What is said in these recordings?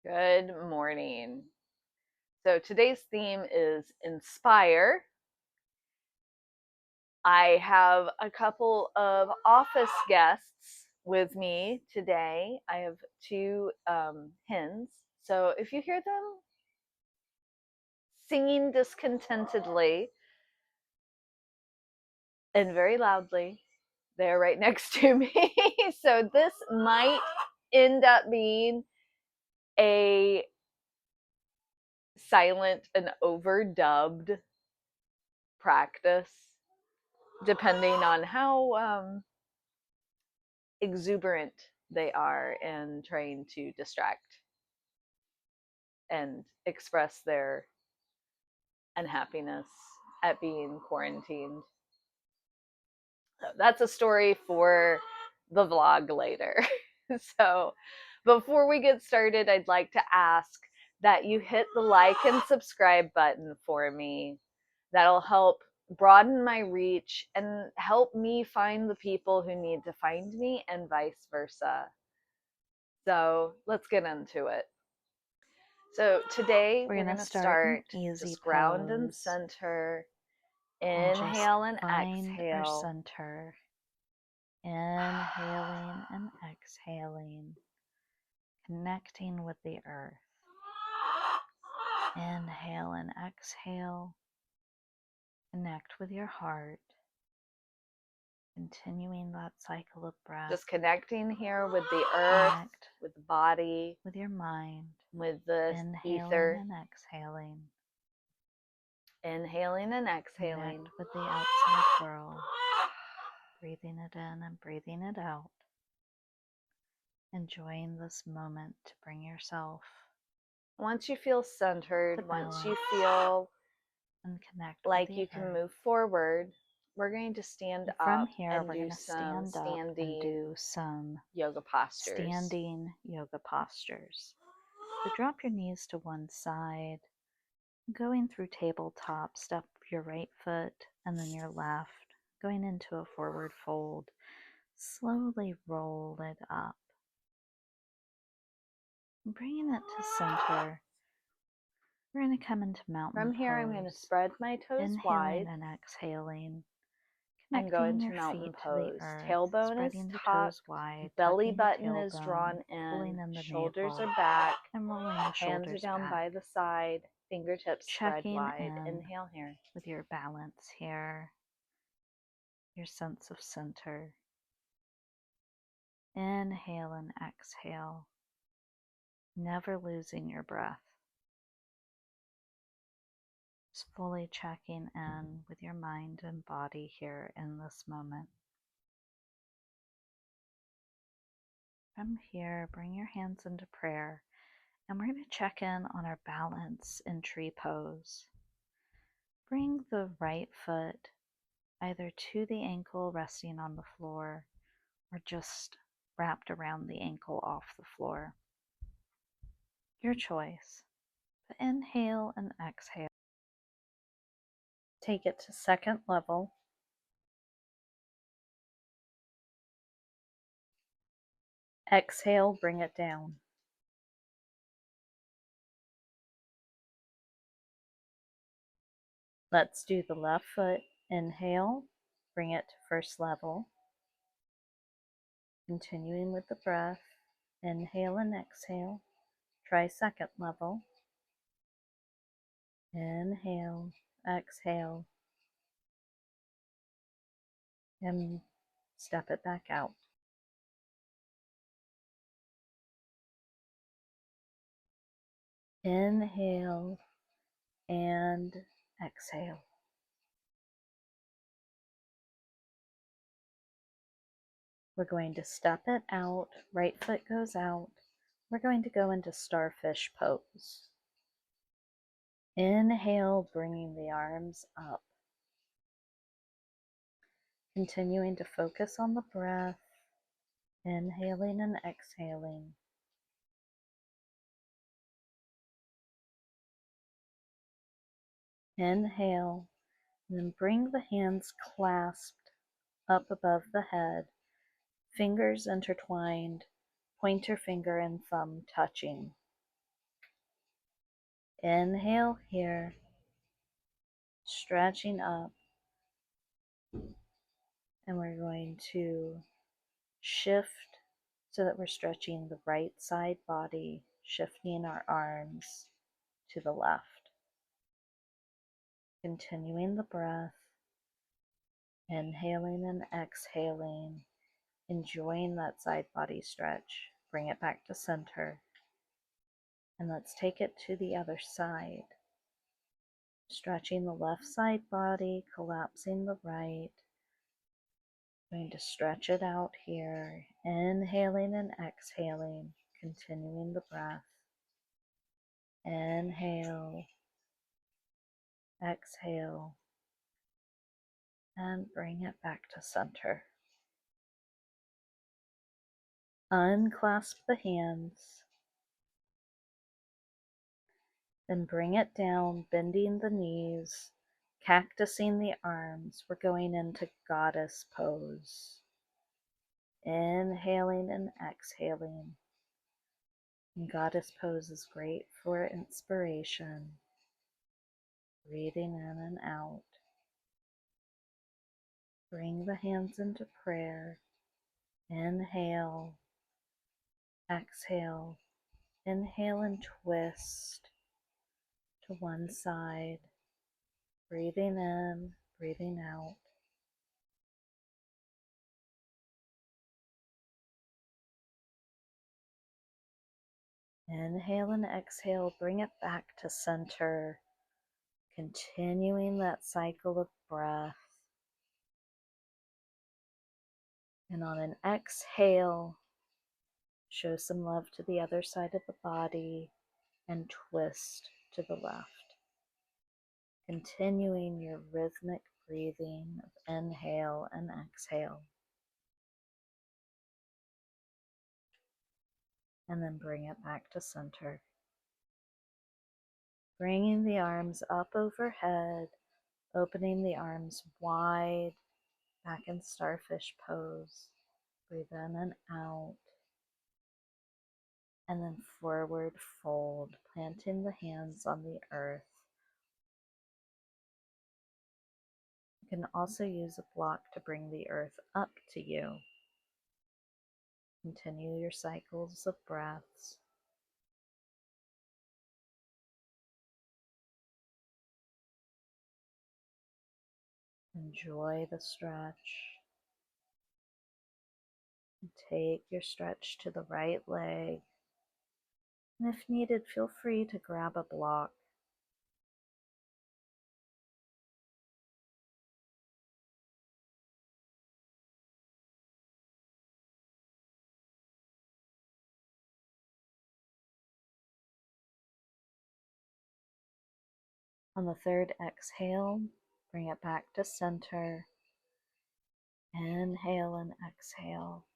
Good morning. So today's theme is inspire. I have a couple of office guests with me today. I have two hens. So if you hear them singing discontentedly and very loudly, they're right next to me. So this might end up being a silent and overdubbed practice, depending on how exuberant they are in trying to distract and express their unhappiness at being quarantined. So that's a story for the vlog later. So before we get started, I'd like to ask that you hit the like and subscribe button for me. That'll help broaden my reach and help me find the people who need to find me, and vice versa. So let's get into it. So today we're going to start just ground and center. Inhale and exhale. Our center. Inhaling and exhaling. Connecting with the earth. Inhale and exhale. Connect with your heart. Continuing that cycle of breath. Just connecting here with the earth, with the body, with your mind, with the inhaling ether. And exhaling. Inhaling and exhaling. Connect with the outside world. Breathing it in and breathing it out. Enjoying this moment to bring yourself. Once you feel centered, once you feel and connect like you can move forward, we're going to stand up. From here, and we're do going to some stand up and do some yoga postures. Standing yoga postures. So drop your knees to one side, going through tabletop, step your right foot and then your left, going into a forward fold. Slowly roll it up. Bringing it to center. We're going to come into mountain From here, pose. I'm going to spread my toes wide. Inhaling and exhaling. And go into mountain pose. Tailbone is tucked, belly button is drawn in, shoulders are back, and rolling the hands are down by the side, fingertips spread wide. Inhale here. With your balance here, your sense of center. Inhale and exhale, never losing your breath. Just fully checking in with your mind and body here in this moment. From here, bring your hands into prayer, and we're going to check in on our balance in tree pose. Bring the right foot either to the ankle resting on the floor or just wrapped around the ankle off the floor. Your choice. But inhale and exhale. Take it to second level. Exhale, bring it down. Let's do the left foot. Inhale, bring it to first level. Continuing with the breath. Inhale and exhale. Try second level. Inhale, exhale, and step it back out. Inhale and exhale. We're going to step it out. Right foot goes out. We're going to go into starfish pose. Inhale, bringing the arms up. Continuing to focus on the breath. Inhaling and exhaling. Inhale, and then bring the hands clasped up above the head, fingers intertwined, pointer finger and thumb touching. Inhale here, stretching up, and we're going to shift so that we're stretching the right side body, shifting our arms to the left. Continuing the breath, inhaling and exhaling, enjoying that side body stretch. Bring it back to center. And let's take it to the other side. Stretching the left side body, collapsing the right. Going to stretch it out here, inhaling and exhaling, continuing the breath. Inhale, exhale, and bring it back to center. Unclasp the hands, then bring it down, bending the knees, cactusing the arms. We're going into goddess pose. Inhaling and exhaling. And goddess pose is great for inspiration. Breathing in and out. Bring the hands into prayer. Inhale, exhale. Inhale and twist to one side. Breathing in, breathing out. Inhale and exhale, bring it back to center. Continuing that cycle of breath. And on an exhale, show some love to the other side of the body and twist to the left. Continuing your rhythmic breathing of inhale and exhale. And then bring it back to center. Bringing the arms up overhead, opening the arms wide, back in starfish pose. Breathe in and out. And then forward fold, planting the hands on the earth. You can also use a block to bring the earth up to you. Continue your cycles of breaths. Enjoy the stretch. Take your stretch to the right leg. And if needed, feel free to grab a block. On the third exhale, bring it back to center. Inhale and exhale.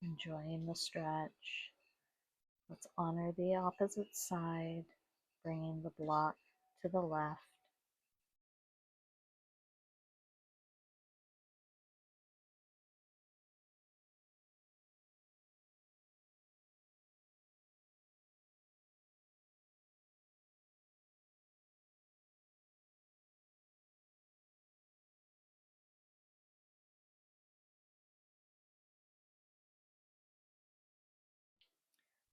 Enjoying the stretch. Let's honor the opposite side, bringing the block to the left.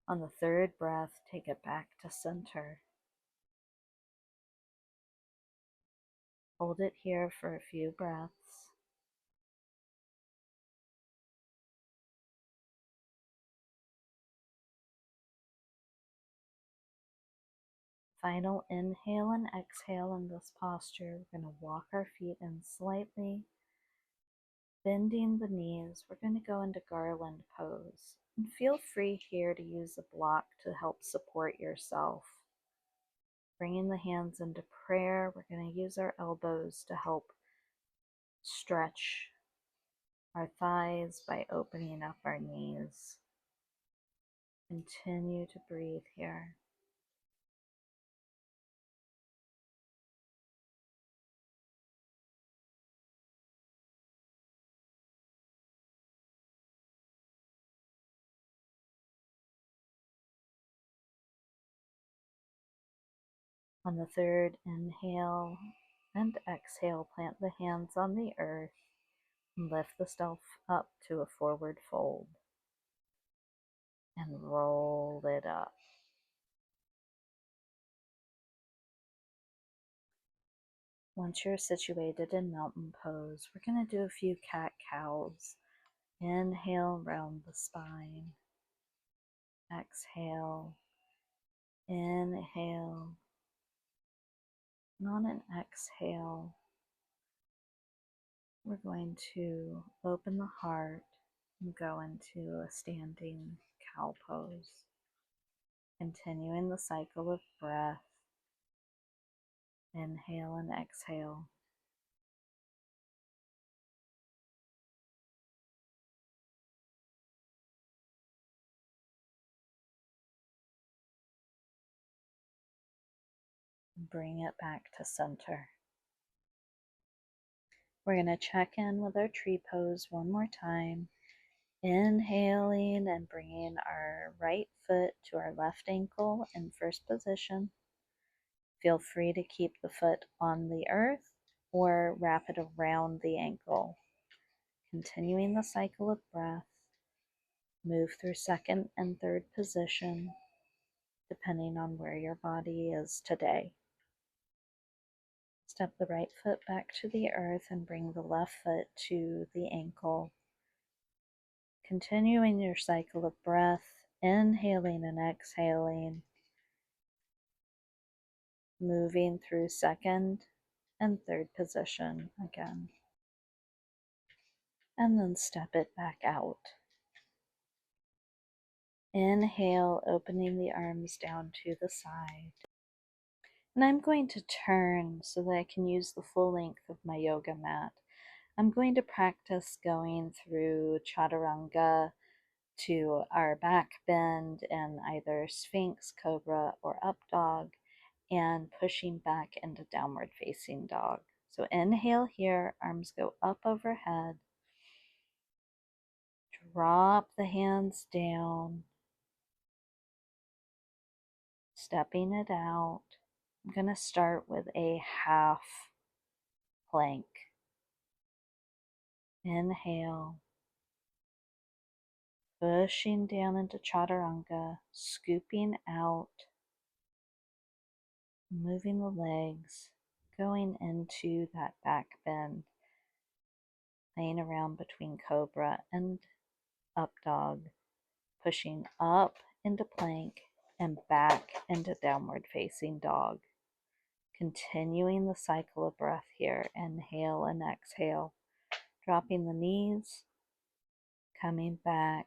On the third breath, take it back to center. Hold it here for a few breaths. Final inhale and exhale in this posture. We're going to walk our feet in slightly, bending the knees. We're going to go into garland pose. And feel free here to use a block to help support yourself. Bringing the hands into prayer, we're going to use our elbows to help stretch our thighs by opening up our knees. Continue to breathe here. On the third inhale and exhale, plant the hands on the earth and lift the self up to a forward fold and roll it up. Once you're situated in mountain pose, we're going to do a few cat-cows. Inhale, round the spine. Exhale. Inhale. And on an exhale, we're going to open the heart and go into a standing cow pose. Continuing the cycle of breath. Inhale and exhale. Bring it back to center. We're going to check in with our tree pose one more time. Inhaling and bringing our right foot to our left ankle in first position. Feel free to keep the foot on the earth or wrap it around the ankle. Continuing the cycle of breath. Move through second and third position, depending on where your body is today. Step the right foot back to the earth and bring the left foot to the ankle. Continuing your cycle of breath, inhaling and exhaling, moving through second and third position again. And then step it back out. Inhale, opening the arms down to the side. And I'm going to turn so that I can use the full length of my yoga mat. I'm going to practice going through chaturanga to our back bend in either Sphinx, Cobra, or Up Dog, and pushing back into downward facing dog. So inhale here, arms go up overhead. Drop the hands down, stepping it out. I'm going to start with a half plank. Inhale, pushing down into chaturanga, scooping out, moving the legs, going into that back bend, playing around between cobra and up dog, pushing up into plank and back into downward facing dog. Continuing the cycle of breath here. Inhale and exhale, dropping the knees, coming back.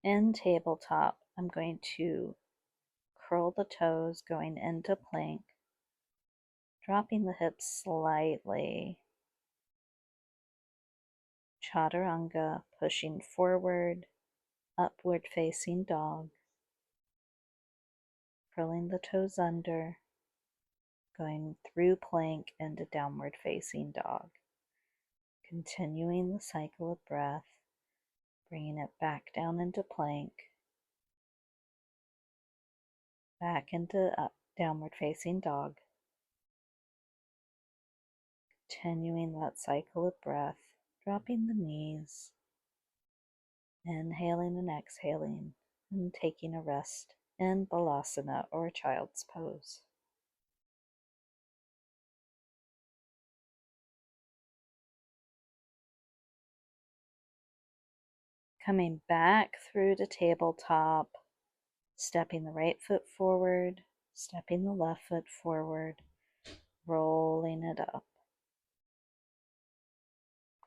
In tabletop, I'm going to curl the toes going into plank, dropping the hips slightly. Chaturanga, pushing forward, upward facing dog, curling the toes under, going through plank into downward facing dog. Continuing the cycle of breath, bringing it back down into plank, back into downward facing dog. Continuing that cycle of breath, dropping the knees, inhaling and exhaling, and taking a rest in Balasana or child's pose. Coming back through to tabletop, stepping the right foot forward, stepping the left foot forward, rolling it up.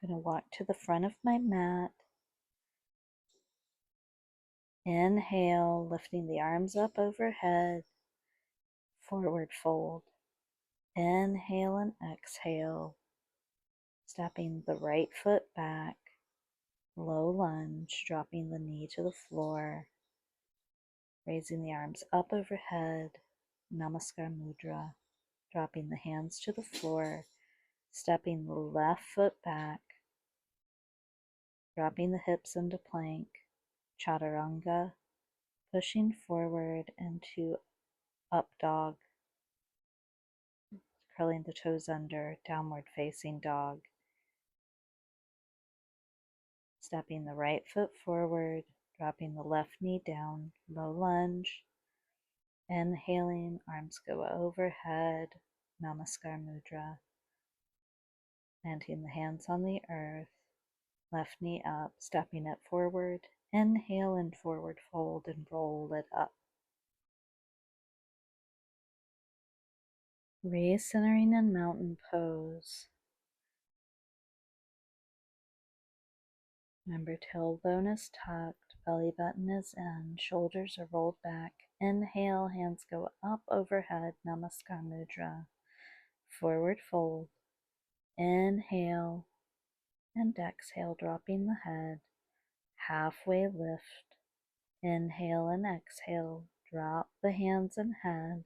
I'm going to walk to the front of my mat. Inhale, lifting the arms up overhead, forward fold. Inhale and exhale, stepping the right foot back, low lunge, dropping the knee to the floor, raising the arms up overhead, Namaskar Mudra, dropping the hands to the floor, stepping the left foot back, dropping the hips into plank, chaturanga, pushing forward into up dog, curling the toes under, downward facing dog, stepping the right foot forward, dropping the left knee down, low lunge, inhaling, arms go overhead, Namaskar Mudra, planting the hands on the earth, left knee up, stepping it forward, inhale and forward fold and roll it up. Recentering in mountain pose. Remember, tailbone is tucked, belly button is in, shoulders are rolled back. Inhale, hands go up overhead, Namaskar Mudra. Forward fold. Inhale and exhale, dropping the head. Halfway lift. Inhale and exhale, drop the hands and head.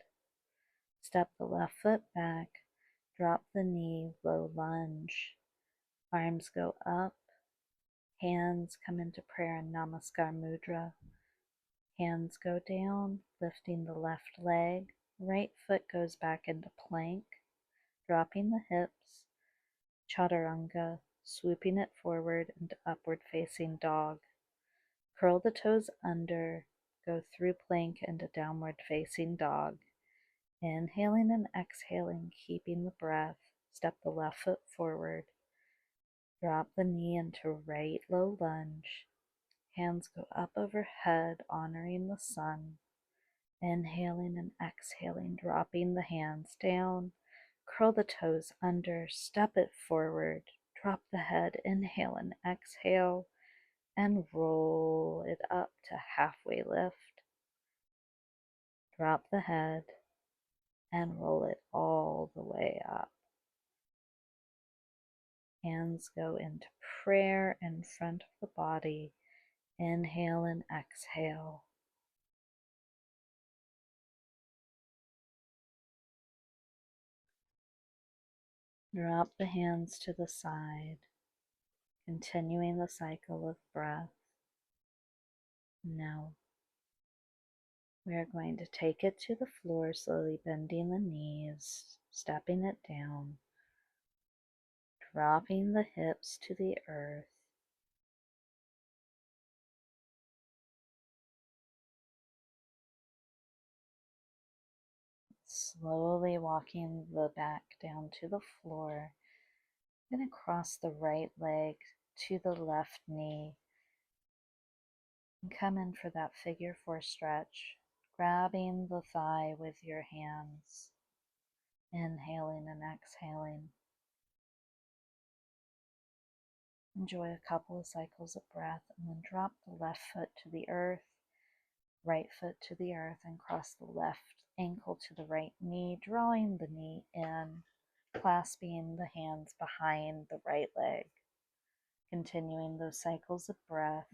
Step the left foot back, drop the knee, low lunge. Arms go up. Hands come into prayer in Namaskar Mudra. Hands go down, lifting the left leg. Right foot goes back into plank, dropping the hips. Chaturanga, swooping it forward into upward facing dog. Curl the toes under, go through plank into downward facing dog. Inhaling and exhaling, keeping the breath. Step the left foot forward. Drop the knee into right low lunge. Hands go up overhead, honoring the sun. Inhaling and exhaling, dropping the hands down. Curl the toes under, step it forward. Drop the head, inhale and exhale, and roll it up to halfway lift. Drop the head and roll it all the way up. Hands go into prayer in front of the body. Inhale and exhale. Drop the hands to the side, continuing the cycle of breath. Now, we are going to take it to the floor, slowly bending the knees, stepping it down, dropping the hips to the earth. Slowly walking the back down to the floor. I'm going to cross the right leg to the left knee and come in for that figure four stretch, grabbing the thigh with your hands, inhaling and exhaling. Enjoy a couple of cycles of breath and then drop the left foot to the earth, right foot to the earth, and cross the left ankle to the right knee, drawing the knee in, clasping the hands behind the right leg. Continuing those cycles of breath,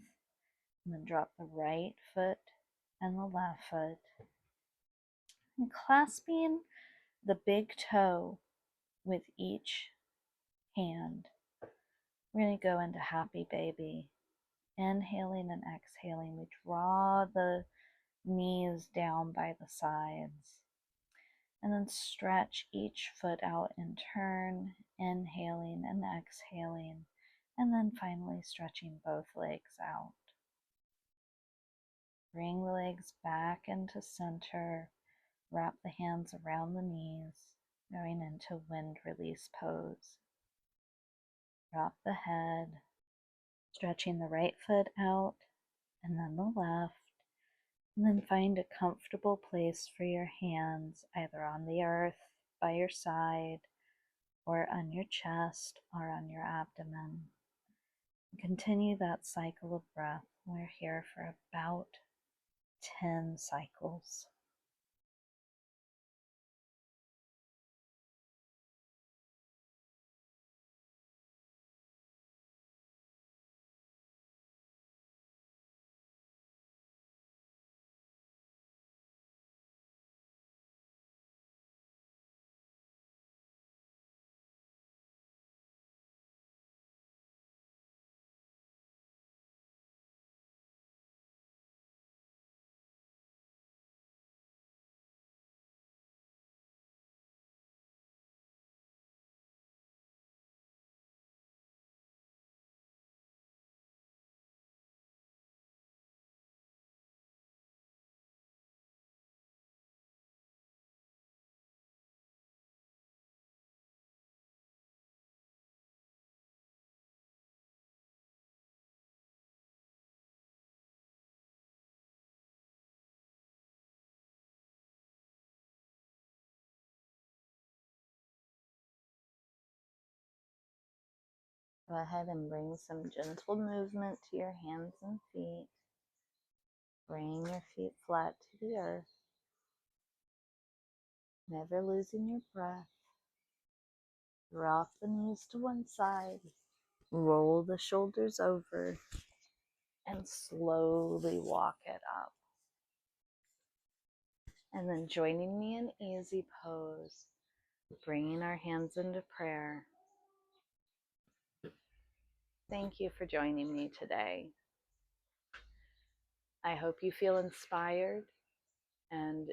and then drop the right foot and the left foot. And clasping the big toe with each hand, we're going to go into happy baby. Inhaling and exhaling, we draw the knees down by the sides. And then stretch each foot out in turn, inhaling and exhaling. And then finally stretching both legs out. Bring the legs back into center. Wrap the hands around the knees, going into wind release pose. Drop the head, stretching the right foot out and then the left. And then find a comfortable place for your hands, either on the earth, by your side, or on your chest, or on your abdomen. Continue that cycle of breath. We're here for about 10 cycles. Go ahead and bring some gentle movement to your hands and feet. Bring your feet flat to the earth. Never losing your breath. Drop the knees to one side. Roll the shoulders over and slowly walk it up. And then joining me in easy pose, bringing our hands into prayer. Thank you for joining me today. I hope you feel inspired and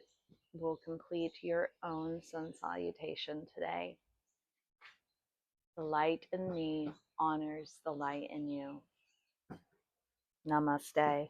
will complete your own sun salutation today. The light in me honors the light in you. Namaste.